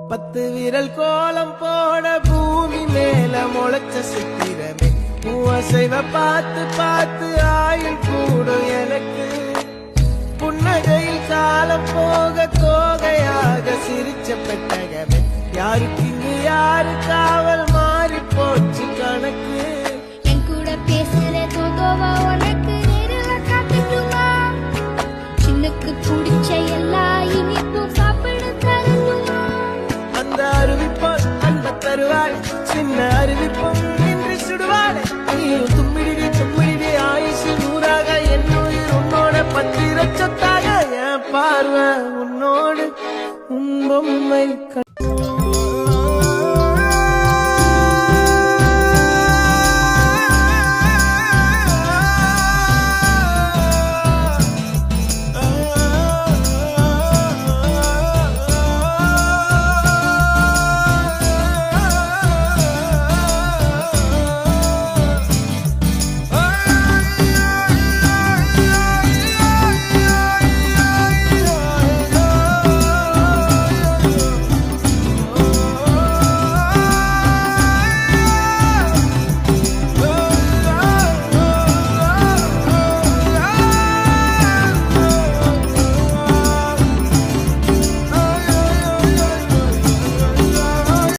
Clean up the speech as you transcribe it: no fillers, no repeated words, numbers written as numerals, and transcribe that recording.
பத்து விரல் கோலம் போட பூமி மேல முளைச்ச சித்திரமே பூசைவ பார்த்து பார்த்து ஆயுள் கூடும் எனக்கு புன்னகையில் காலம் போக தோகையாக சிரிச்ச பெட்டகமே யாருக்கு இங்கு யாரு காவல் மாறி போச்சு கணக்கு என் கூட பேசுற தோதோவா உனக்கு நேரில் காட்டுமா சின்னுக்கு பிடிச்ச எல்லா இனிப்பும் சாப்பிட தருமா அந்த அறிவிப்பால் அன்ப தருவாள் சின்ன அறிவிப்பும் இன்றி சுடுவாள் நீயும் தும்மிடி தும்மிடி ஆயுசு நூறாக என் உயிர் உன்னோட 10 லட்சத்தாக என் பார்வை உன்னோடு உன் பொம்மை